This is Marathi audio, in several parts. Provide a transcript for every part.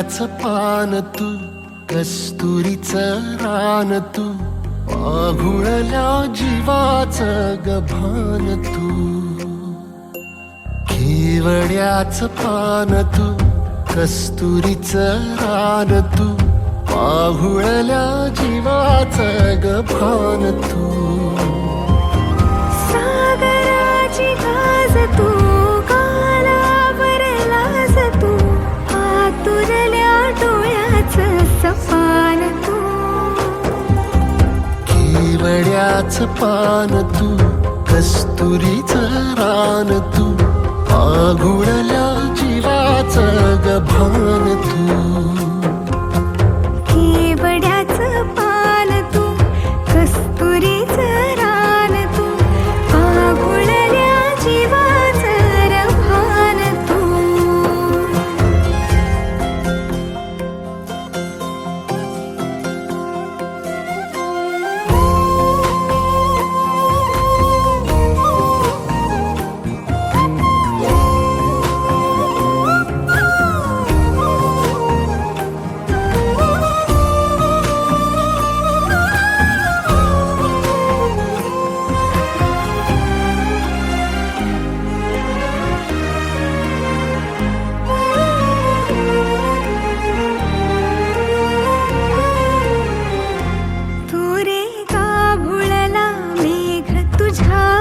केवड्याचं पान तू, कस्तुरीचं रान तू, आघुळल्या जीवाचं गभान तू. केवड्याचं पान तू, कस्तुरीचं रान तू, आघुळल्या जीवाचं गभान तू. सागराची गाज तू, गालावर लाज तू, आतुरल्या डोळ्याचं सपान तू. केवड्याचं पान तू, कस्तुरीचं रान तू, आघुळल्या जीवाचं गभान तू. केवड्याचं पान तू, कस्तुरीचं रान तू, आघुळल्या जीवाचं रभान तू.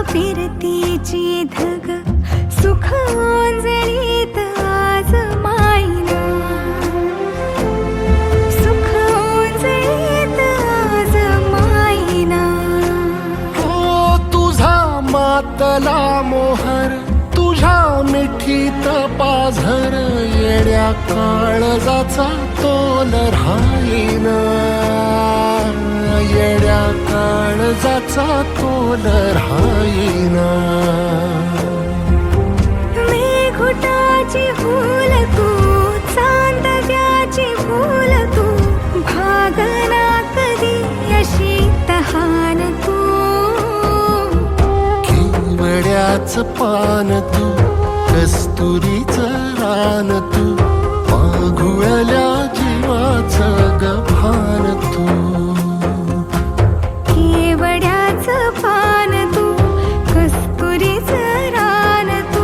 फिरतीची धग सुख ओंजळीत आज मायना, सुख ओंजळीत आज मायना. हो तुझा मातला मोहर, तुझ्या मिठीत पाझर, येड्या काळजाचा तोल राहीना, येड्या काळजाचा तोल राहीना. मेघुटाची फूल तू, चांदव्याची फूल तू, भागना कधी अशी तहान तू. केवड्याचं पान तू, कस्तुरीचं रान तू, आघुळल्या जीवाचं गभान तू. केवड्याचं पान तू, कस्तुरीचं रान तू,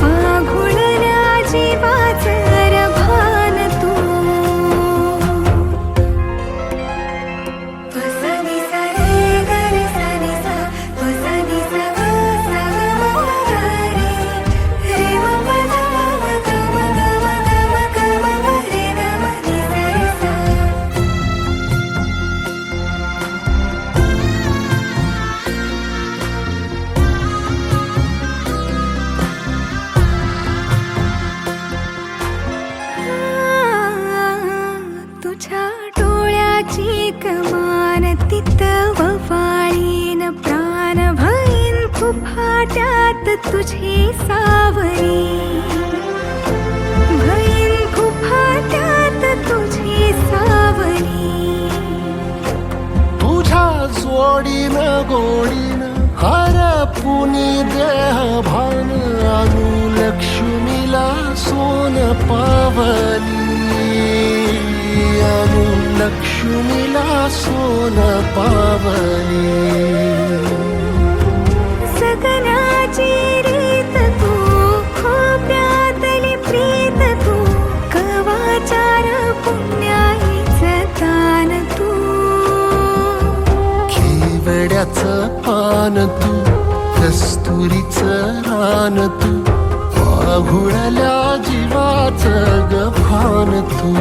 आघुळल्या जीवाचं रभान तू. पसनी सा रे ग रे सा रे सा, पसनी सा ग सा ग म ग रे, रे म प ध म ग म ग म ग म ग म ग रे ग म रे सा रे सा. तुझ्या डोळ्याची कमान तिथं ववाळीन, प्राण भईन फुफाट्यात तुझी सावरी, भईन फुफाट्यात तुझी सावरी. तुझ्या जोडीनं गोडीनं हरपुनी देह भान, आणू लक्ष्मीला सोन पावली, आणू लक्ष्मीला सोन पावली. सगनाची रीत तू, खोप्यातली प्रीत तू, कवाचार पुण्याईचं दान तू. केवड्याचं पान तू, कस्तुरीचं रान तू, आघुळल्या जीवाचं गभान तू.